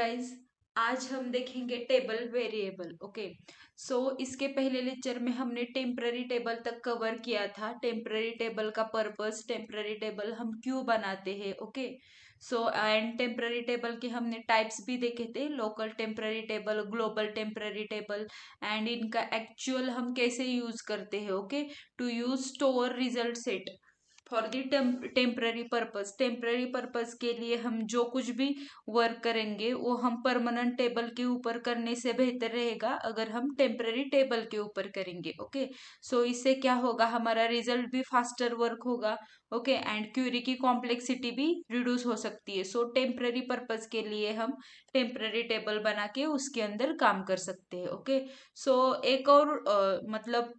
Guys, आज हम देखेंगे टेबल वेरिएबल। ओके, सो इसके पहले लेक्चर में हमने टेम्पररी टेबल तक कवर किया था। टेम्पररी टेबल का पर्पस, टेम्पररी टेबल हम क्यों बनाते हैं। Okay, so and temporary table के हमने टाइप्स भी देखे थे, local temporary table, global temporary table, and इनका एक्चुअल हम कैसे यूज करते हैं। Okay, to use store result set for the temporary purpose. Temporary purpose के लिए हम जो कुछ भी वर्क करेंगे वो हम परमानेंट टेबल के ऊपर करने से बेहतर रहेगा अगर हम टेम्पररी टेबल के ऊपर करेंगे। ओके, सो इससे क्या होगा, हमारा रिजल्ट भी फास्टर वर्क होगा। ओके, एंड क्यूरी की कॉम्प्लेक्सिटी भी रिड्यूस हो सकती है। सो टेम्पररी पर्पज के लिए हम टेम्पररी टेबल बना के उसके अंदर काम कर सकते हैं। ओके, सो एक और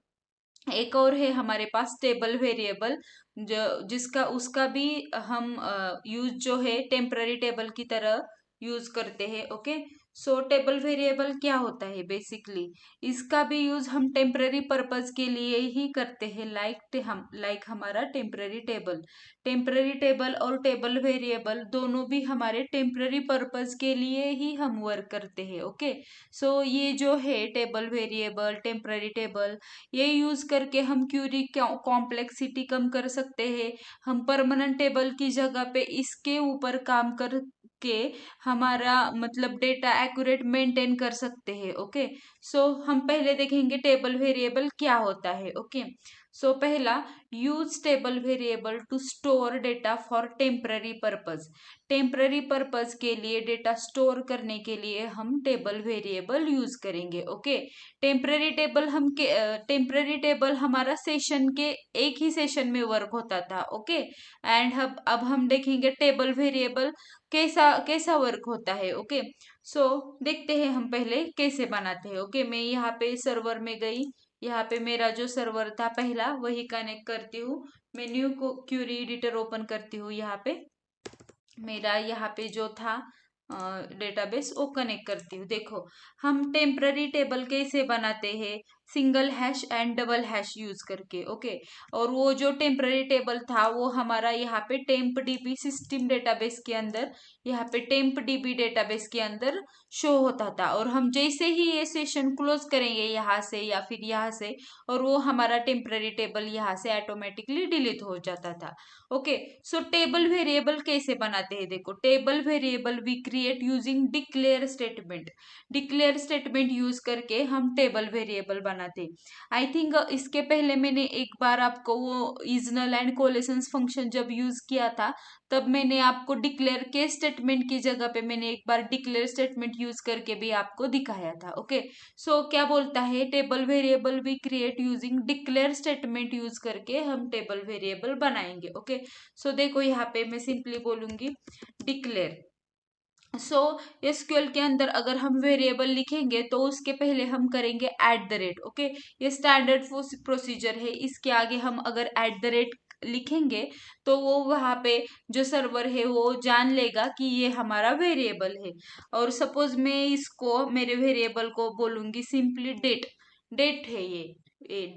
एक और है हमारे पास टेबल वेरिएबल, जो जिसका उसका भी हम यूज जो है टेम्पररी टेबल की तरह यूज करते हैं। ओके, सो टेबल वेरिएबल क्या होता है बेसिकली, इसका भी यूज हम टेम्पररी पर्पज के लिए ही करते हैं। लाइक हमारा टेम्पररी टेबल और टेबल वेरिएबल दोनों भी हमारे टेम्पररी पर्पज के लिए ही हम वर्क करते हैं। ओके, सो ये जो है टेबल वेरिएबल, टेम्पररी टेबल, ये यूज करके हम क्यूरी कॉम्प्लेक्सिटी कम कर सकते हैं। हम परमानेंट टेबल की जगह पे इसके ऊपर काम करके हमारा मतलब डेटा एक्यूरेट मेंटेन कर सकते हैं। ओके, सो हम पहले देखेंगे टेबल वेरिएबल क्या होता है। ओके, सो पहला, use table variable to store data for temporary purpose. Temporary purpose के लिए डेटा स्टोर करने के लिए हम टेबल वेरिएबल यूज करेंगे। ओके, टेम्पररी टेबल हमारा सेशन के एक ही सेशन में वर्क होता था। ओके, एंड अब हम देखेंगे टेबल वेरिएबल कैसा कैसा वर्क होता है। ओके, सो देखते हैं हम पहले कैसे बनाते हैं। ओके, मैं यहाँ पे सर्वर में गई, यहाँ पे मेरा जो सर्वर था पहला वही कनेक्ट करती हूँ। मैं न्यू क्यूरी एडिटर ओपन करती हूँ। यहाँ पे मेरा यहाँ पे जो था डेटाबेस वो कनेक्ट करती हूँ। देखो, हम टेम्पररी टेबल कैसे बनाते हैं, single hash and double hash use करके। ओके, और वो जो टेम्पररी टेबल था वो हमारा यहाँ पे टेम्प डीबी सिस्टम डेटाबेस के अंदर, यहाँ पे टेम्प डीबी डेटाबेस के अंदर शो होता था। और हम जैसे ही ये सेशन क्लोज करेंगे यहाँ से या फिर यहाँ से, और वो हमारा टेम्पररी टेबल यहाँ से ऑटोमेटिकली डिलीट हो जाता था। ओके, सो टेबल वेरिएबल कैसे बनाते हैं, देखो, table variable we create using declare statement. Declare statement use करके हम टेबल वेरिएबल बनाते। आई थिंक इसके पहले मैंने एक बार आपको वो इजनल एंड कोलेशंस फंक्शन जब यूज किया था, तब मैंने आपको डिक्लेयर के स्टेटमेंट की जगह पे मैंने एक बार डिक्लेयर स्टेटमेंट यूज करके भी आपको दिखाया था। ओके, सो क्या बोलता है, table variable we create using declare statement use करके हम टेबल वेरिएबल बनाएंगे। ओके, सो देखो यहाँ पे मैं सिंपली बोलूंगी डिक्लेयर। सो एसक्यूएल के अंदर अगर हम वेरिएबल लिखेंगे तो उसके पहले हम करेंगे एट द रेट। ओके, ये स्टैंडर्ड प्रोसीजर है। इसके आगे हम अगर एट द रेट लिखेंगे तो वो वहां पे जो सर्वर है वो जान लेगा कि ये हमारा वेरिएबल है। और सपोज मैं इसको, मेरे वेरिएबल को बोलूंगी सिंपली डेट। डेट है ये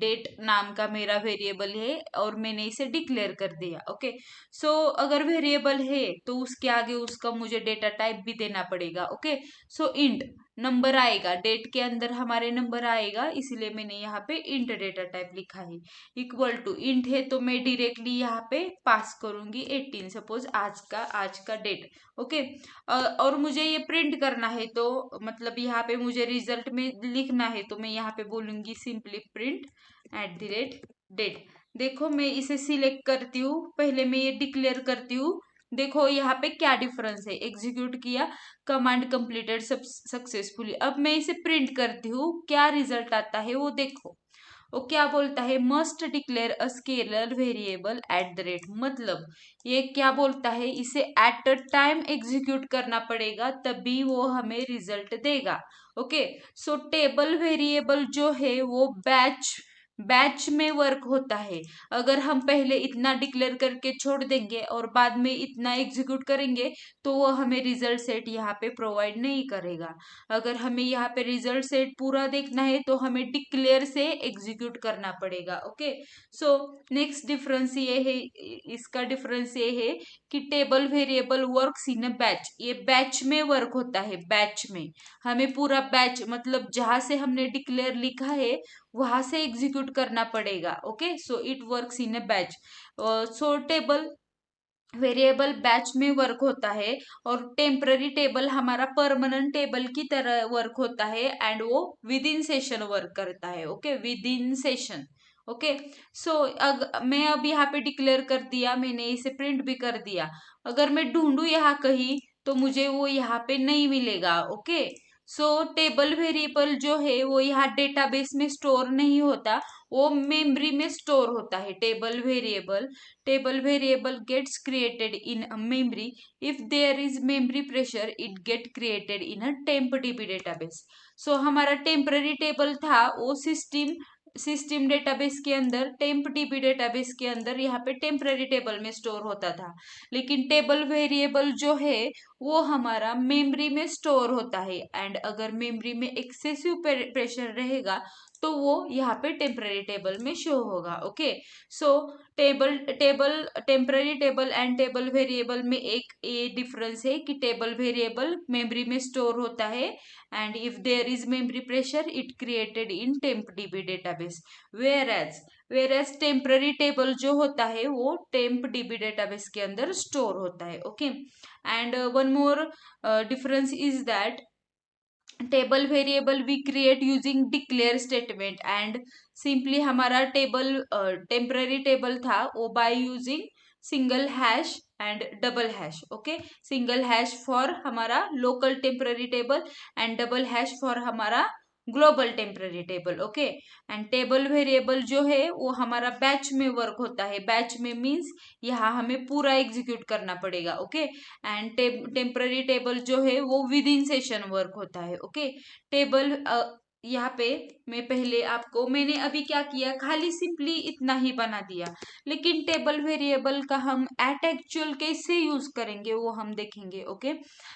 डेट नाम का मेरा वेरिएबल है और मैंने इसे डिक्लेयर कर दिया। ओके, सो अगर वेरिएबल है तो उसके आगे उसका मुझे डेटा टाइप भी देना पड़ेगा। ओके, सो इंट नंबर आएगा, डेट के अंदर हमारे नंबर आएगा, इसलिए मैंने यहाँ पे इंट डेटा टाइप लिखा है। इक्वल टू इंट है तो मैं डायरेक्टली यहाँ पे पास करूंगी 18, सपोज आज का डेट। ओके, और मुझे ये प्रिंट करना है तो मतलब यहाँ पे मुझे रिजल्ट में लिखना है तो मैं यहाँ पे बोलूंगी simply print at the rate date. देखो, मैं इसे सिलेक्ट करती हूँ, पहले मैं ये डिक्लेयर करती हूँ। देखो यहाँ पे क्या डिफरेंस है, एग्जीक्यूट किया, कमांड कंप्लीटेड सक्सेसफुली। अब मैं इसे प्रिंट करती हूँ, क्या रिजल्ट आता है वो देखो। वो क्या बोलता है, must declare a scalar variable eight the rate. मतलब ये क्या बोलता है, इसे एट अ टाइम एग्जीक्यूट करना पड़ेगा तभी वो हमें रिजल्ट देगा। ओके, सो टेबल वेरिएबल जो है वो बैच बैच में वर्क होता है। अगर हम पहले इतना डिक्लेयर करके छोड़ देंगे और बाद में इतना एग्जीक्यूट करेंगे तो वो हमें रिजल्ट सेट यहाँ पे प्रोवाइड नहीं करेगा। अगर हमें यहाँ पे रिजल्ट सेट पूरा देखना है तो हमें डिक्लेयर से एग्जीक्यूट करना पड़ेगा। ओके, सो नेक्स्ट डिफरेंस ये है, इसका डिफरेंस ये है कि table variable works in a batch. ये बैच में वर्क होता है, बैच में हमें पूरा बैच मतलब जहां से हमने डिक्लेयर लिखा है वहां से एग्जीक्यूट करना पड़ेगा। Okay, so it works in a batch. So table variable batch में वर्क होता है और टेम्पररी टेबल हमारा परमानेंट टेबल की तरह वर्क होता है एंड वो विद इन सेशन वर्क करता है। Okay, within session. Okay, so मैं अब यहाँ पे डिक्लेयर कर दिया, मैंने इसे प्रिंट भी कर दिया। अगर मैं ढूंढू यहाँ कहीं तो मुझे वो यहाँ पे नहीं मिलेगा। ओके, सो टेबल वेरिएबल जो है वो यहाँ डेटाबेस में स्टोर नहीं होता, वो मेमोरी में स्टोर होता है। Table variable gets created in a memory. If there is memory pressure, it get created in a tempdb database. So हमारा टेम्पररी टेबल था वो सिस्टम डेटाबेस के अंदर, टेम्प डीबी डेटाबेस के अंदर यहाँ पे टेम्पररी टेबल में स्टोर होता था। लेकिन टेबल वेरिएबल जो है वो हमारा मेमोरी में स्टोर होता है एंड अगर मेमोरी में एक्सेसिव प्रेशर रहेगा तो वो यहाँ पे टेम्पररी टेबल में शो होगा। Okay, so temporary table and table variable में एक ये डिफरेंस है कि टेबल वेरिएबल मेमोरी में स्टोर होता है and if there is memory pressure it created in temp DB database. Whereas temporary table जो होता है वो टेम्प डीबी डेटाबेस के अंदर स्टोर होता है। Okay, and one more difference is that table variable we create using declare statement and simply हमारा table temporary table था वो by using single hash and double hash. Okay, single hash for हमारा local temporary table and double hash for हमारा global temporary table. Okay, and table variable जो है वो हमारा batch में वर्क होता है। बैच में मीन्स यहाँ हमें पूरा एग्जीक्यूट करना पड़ेगा। ओके, एंड टेम्पररी टेबल जो है वो विद इन सेशन वर्क होता है। ओके, टेबल यहाँ पे मैंने अभी क्या किया, खाली सिंपली इतना ही बना दिया, लेकिन टेबल वेरिएबल का हम एट एक्चुअल कैसे यूज करेंगे वो हम देखेंगे। ओके,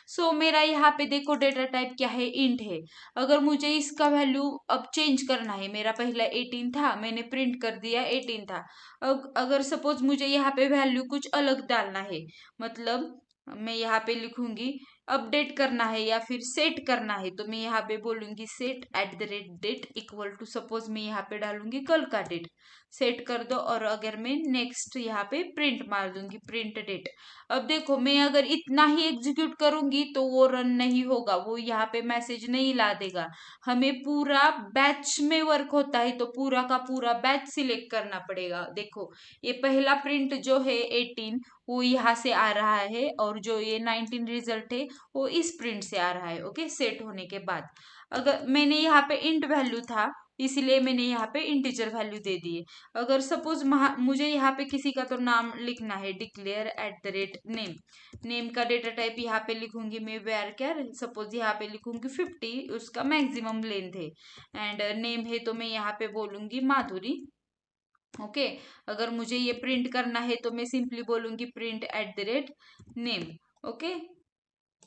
सो मेरा यहाँ पे देखो डेटा टाइप क्या है, इंट है। अगर मुझे इसका वैल्यू अब चेंज करना है, मेरा पहला 18 था, मैंने प्रिंट कर दिया 18 था। अगर सपोज मुझे यहाँ पे वैल्यू कुछ अलग डालना है, मतलब मैं यहाँ पे लिखूंगी अपडेट करना है या फिर सेट करना है, तो मैं यहाँ पे बोलूंगी set @date equal to suppose मैं यहाँ पे डालूंगी कल का डेट, सेट कर दो। और अगर मैं नेक्स्ट यहाँ पे प्रिंट मार दूंगी प्रिंट डेट। अब देखो मैं अगर इतना ही एग्जीक्यूट करूंगी तो वो रन नहीं होगा, वो यहाँ पे मैसेज नहीं ला देगा। हमें पूरा बैच में वर्क होता है तो पूरा का पूरा बैच सिलेक्ट करना पड़ेगा। देखो ये पहला प्रिंट जो है 18 वो यहाँ से आ रहा है और जो ये 19 रिजल्ट है वो इस प्रिंट से आ रहा है। ओके, सेट होने के बाद अगर मैंने यहाँ पे इंट वैल्यू था इसलिए मैंने यहाँ पे इंटीजर वैल्यू दे दी है। अगर सपोज मुझे यहाँ पे किसी का तो नाम लिखना है, डिक्लेयर @नेम, नेम का डेटा टाइप यहाँ पे लिखूंगी मैं वेर कैर, सपोज यहाँ पे लिखूंगी 50, उसका मैक्सिमम लेंथ है एंड नेम है तो मैं यहाँ पे बोलूंगी माधुरी। ओके, अगर मुझे ये प्रिंट करना है तो मैं सिंपली बोलूंगी प्रिंट @नेम। ओके,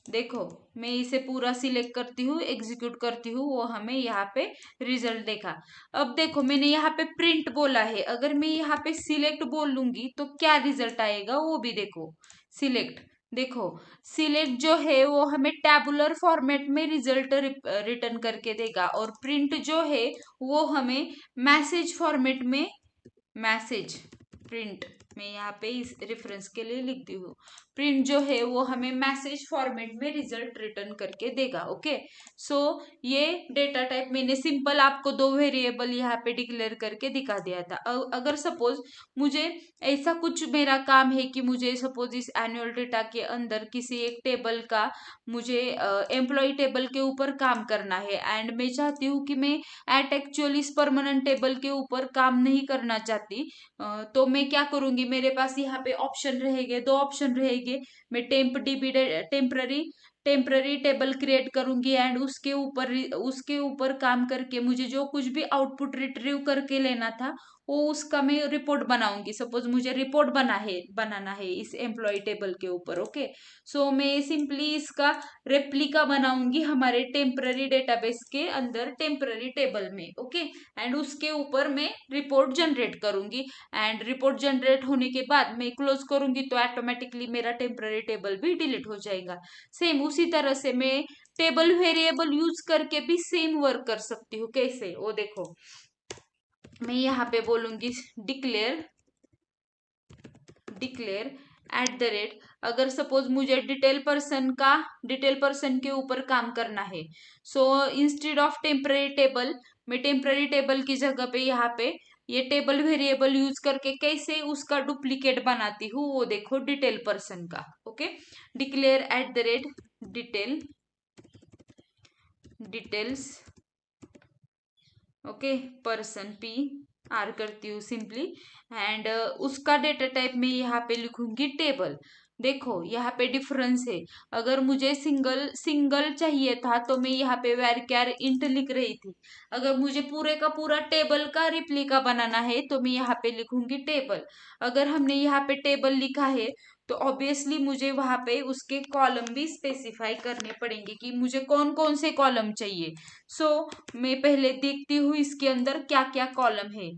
देखो मैं इसे पूरा सिलेक्ट करती हूँ, एग्जीक्यूट करती हूँ, वो हमें यहाँ पे रिजल्ट देखा। अब देखो मैंने यहाँ पे प्रिंट बोला है, अगर मैं यहाँ पे सिलेक्ट बोल लूंगी तो क्या रिजल्ट आएगा वो भी देखो। सिलेक्ट, देखो सिलेक्ट जो है वो हमें टैबुलर फॉर्मेट में रिजल्ट रिटर्न करके देगा और प्रिंट जो है वो हमें मैसेज फॉर्मेट में, मैसेज प्रिंट, मैं यहाँ पे इस रेफरेंस के लिए लिखती हूँ, प्रिंट जो है वो हमें मैसेज फॉर्मेट में रिजल्ट रिटर्न करके देगा। ओके, सो ये डेटा टाइप मैंने सिंपल आपको दो वेरिएबल यहाँ पे डिक्लेयर करके दिखा दिया था। अगर सपोज मुझे ऐसा कुछ मेरा काम है कि मुझे सपोज इस एनुअल डेटा के अंदर किसी एक टेबल का मुझे एम्प्लॉय टेबल के ऊपर काम करना है एंड मैं चाहती हूँ कि मैं एट एक्चुअल इस परमानेंट टेबल के ऊपर काम नहीं करना चाहती, तो मैं क्या करूंगी, मेरे पास यहाँ पे ऑप्शन रहेंगे, दो ऑप्शन रहेंगे। मैं टेम्पररी टेम्पररी टेबल क्रिएट करूंगी एंड उसके ऊपर काम करके मुझे जो कुछ भी आउटपुट रिट्रीव करके लेना था वो उसका मैं रिपोर्ट बनाऊंगी। सपोज मुझे रिपोर्ट बनाना है इस एम्प्लॉय टेबल के ऊपर। ओके, सो मैं सिंपली इसका रेप्लिका बनाऊंगी हमारे टेम्पररी डेटाबेस के अंदर टेम्पररी टेबल में। ओके, एंड उसके ऊपर मैं रिपोर्ट जनरेट करूंगी एंड रिपोर्ट जनरेट होने के बाद मैं क्लोज करूंगी तो ऑटोमेटिकली मेरा टेम्पररी टेबल भी डिलीट हो जाएगा। सेम उसी तरह से मैं टेबल वेरिएबल यूज करके भी सेम वर्क कर सकती हूँ। कैसे, वो देखो, मैं यहाँ पे बोलूंगी declare declare eight the rate. अगर सपोज मुझे डिटेल पर्सन के ऊपर काम करना है, so instead of temporary table मैं टेम्पररी टेबल की जगह पे यहाँ पे ये टेबल वेरिएबल यूज करके कैसे उसका डुप्लीकेट बनाती हूँ वो देखो, डिटेल पर्सन का। Okay, declare eight the rate details okay person PR करती हूँ सिंपली एंड उसका डेटा टाइप में यहाँ पे लिखूंगी टेबल। देखो यहाँ पे डिफरेंस है, अगर मुझे सिंगल सिंगल चाहिए था तो मैं यहाँ पे varchar int लिख रही थी। अगर मुझे पूरे का पूरा टेबल का रिप्लिका बनाना है तो मैं यहाँ पे लिखूंगी टेबल। अगर हमने यहाँ पे टेबल लिखा है तो ऑब्वियसली मुझे वहां पे उसके कॉलम भी स्पेसिफाई करने पड़ेंगे कि मुझे कौन कौन से कॉलम चाहिए। सो मैं पहले देखती हूँ इसके अंदर क्या क्या कॉलम है।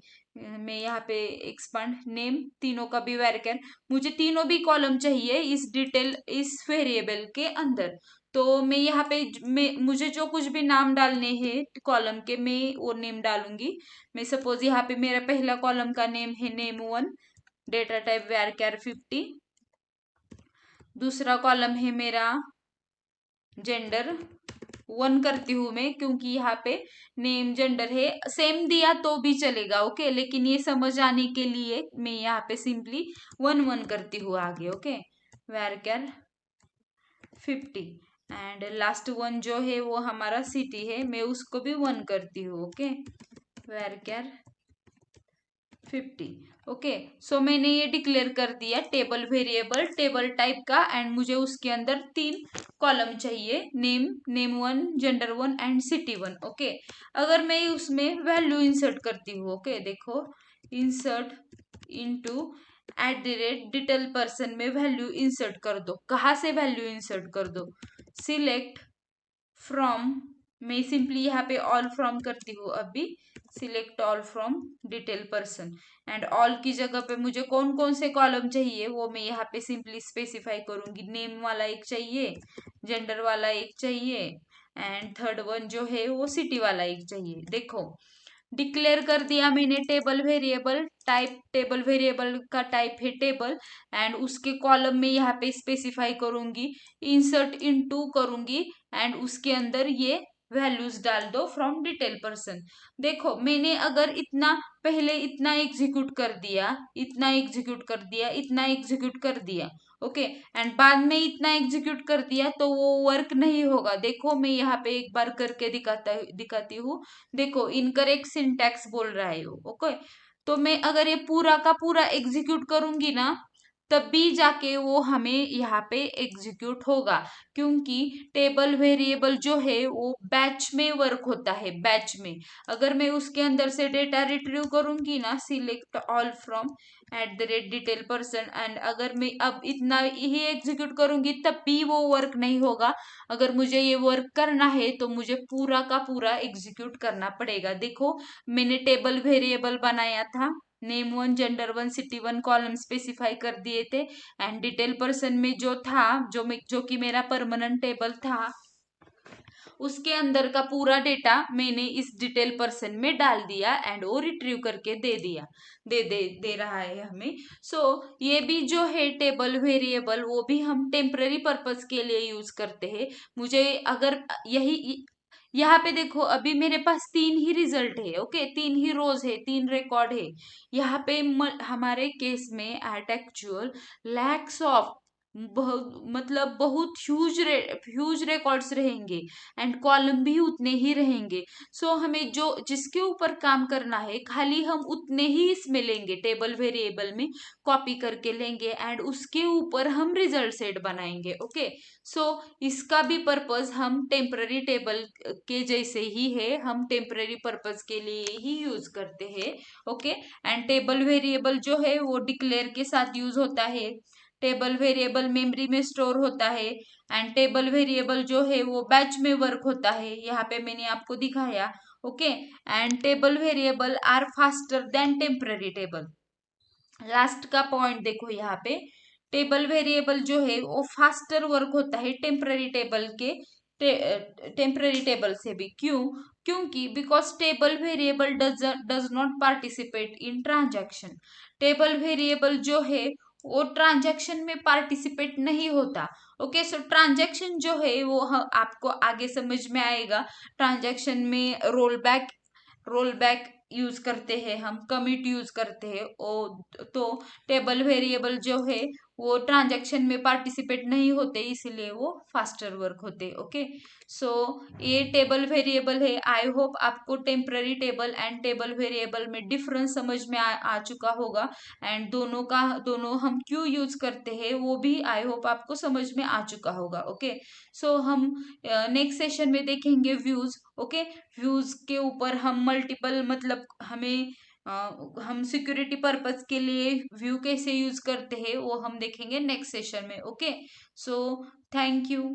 मैं यहाँ पे एक्सपांड नेम तीनों का भी वेरिएबल, मुझे तीनों भी कॉलम चाहिए इस वेरिएबल के अंदर। तो मैं यहाँ पे मुझे जो कुछ भी नाम डालने हैं कॉलम के मैं वो नेम डालूंगी। मैं सपोज यहाँ पे मेरा पहला कॉलम का नेम है name1, डेटा टाइप varchar 50। दूसरा कॉलम है मेरा जेंडर 1 करती हूँ मैं, क्योंकि यहाँ पे नेम जेंडर है, सेम दिया तो भी चलेगा। ओके, लेकिन ये समझ आने के लिए मैं यहाँ पे सिंपली 1 करती हूँ आगे। Okay, varchar 50 and last one जो है वो हमारा सिटी है, मैं उसको भी 1 करती हूँ। Okay, varchar 50। ओके, सो मैंने ये डिक्लेयर कर दिया टेबल वेरिएबल टेबल टाइप का एंड मुझे उसके अंदर 3 कॉलम चाहिए, name1 gender1 and city1। Okay, अगर मैं उसमें वैल्यू इंसर्ट करती हूँ, ओके देखो, insert into eight the rate detail person में वैल्यू इंसर्ट कर दो। कहाँ से वैल्यू इंसर्ट कर दो, सिलेक्ट फ्रॉम, मैं सिंपली यहाँ पे ऑल फ्रॉम करती हूँ। अभी select all from detail person and all की जगह पे मुझे कौन कौन से कॉलम चाहिए वो मैं यहाँ पे सिंपली स्पेसिफाई करूंगी। नेम वाला एक चाहिए, जेंडर वाला एक चाहिए एंड थर्ड वन जो है वो सिटी वाला एक चाहिए। देखो डिक्लेयर कर दिया मैंने टेबल वेरिएबल का टाइप है टेबल एंड उसके कॉलम में यहाँ पे स्पेसिफाई करूंगी, इंसर्ट इनटू करूंगी एंड उसके अंदर ये वैल्यूज डाल दो फ्रॉम डिटेल पर्सन। देखो मैंने अगर इतना एग्जीक्यूट कर दिया, इतना एग्जीक्यूट कर दिया, ओके एंड बाद में इतना एग्जीक्यूट कर दिया तो वो वर्क नहीं होगा। देखो मैं यहाँ पे एक बार करके दिखाती हूँ। देखो इनकरेक्ट सिंटैक्स बोल रहा है वो। ओके, तो मैं अगर ये पूरा का पूरा एग्जीक्यूट करूंगी ना तभी जाके वो हमें यहाँ पे एग्जीक्यूट होगा, क्योंकि टेबल वेरिएबल जो है वो बैच में वर्क होता है, बैच में। अगर मैं उसके अंदर से डेटा रिट्रीव करूंगी ना, select all from eight the rate detail person and अगर मैं अब इतना ही एग्जीक्यूट करूंगी तब भी वो वर्क नहीं होगा। अगर मुझे ये वर्क करना है तो मुझे पूरा का पूरा एग्जीक्यूट करना पड़ेगा। देखो मैंने टेबल वेरिएबल बनाया था, name1 gender1 city1 column specify कर दिए थे एंड डिटेल पर्सन में जो था जो कि मेरा परमानेंट टेबल था उसके अंदर का पूरा डेटा मैंने इस डिटेल पर्सन में डाल दिया एंड वो रिट्रीव करके दे दिया, दे रहा है हमें। सो ये भी जो है टेबल वेरिएबल वो भी हम टेम्पररी पर्पस के लिए यूज करते हैं। मुझे अगर यही यहाँ पे देखो अभी मेरे पास 3 ही रिजल्ट है। ओके, 3 ही रोज है, 3 रिकॉर्ड है। यहाँ पे हमारे केस में एट एक्चुअल लैक्स ऑफ मतलब बहुत ह्यूज रिकॉर्ड्स रहेंगे एंड कॉलम भी उतने ही रहेंगे। सो हमें जो जिसके ऊपर काम करना है खाली हम उतने ही इसमें लेंगे, टेबल वेरिएबल में कॉपी करके लेंगे एंड उसके ऊपर हम रिजल्ट सेट बनाएंगे। ओके, सो इसका भी पर्पस हम टेम्पररी टेबल के जैसे ही है, हम टेम्पररी पर्पस के लिए ही यूज करते हैं। ओके, एंड टेबल वेरिएबल जो है वो डिक्लेयर के साथ यूज होता है। टेबल वेरिएबल मेमोरी में स्टोर होता है एंड टेबल वेरिएबल जो है वो बैच में वर्क होता है, यहाँ पे मैंने आपको दिखाया। Okay, and table variable are faster than temporary table. Last का पॉइंट देखो यहाँ पे, टेबल वेरिएबल जो है वो फास्टर वर्क होता है टेम्पररी टेबल के टेम्पररी टेबल से भी। क्यों? क्योंकि because table variable does not participate in transaction. Table variable जो है वो ट्रांजैक्शन में पार्टिसिपेट नहीं होता। ओके, सो ट्रांजैक्शन जो है वो आपको आगे समझ में आएगा। ट्रांजैक्शन में रोल बैक यूज करते हैं, हम कमिट यूज करते हैं। ओ तो टेबल वेरिएबल जो है वो ट्रांजैक्शन में पार्टिसिपेट नहीं होते, इसीलिए वो फास्टर वर्क होते। ओके, सो ये टेबल वेरिएबल है। आई होप आपको temporary table and table variable में डिफरेंस समझ में आ चुका होगा एंड दोनों हम क्यों यूज करते हैं वो भी आई होप आपको समझ में आ चुका होगा। ओके, सो हम नेक्स्ट सेशन में देखेंगे व्यूज। ओके, व्यूज के ऊपर हम मल्टीपल मतलब हम सिक्योरिटी पर्पस के लिए व्यू कैसे यूज करते हैं वो हम देखेंगे नेक्स्ट सेशन में। Okay, so thank you.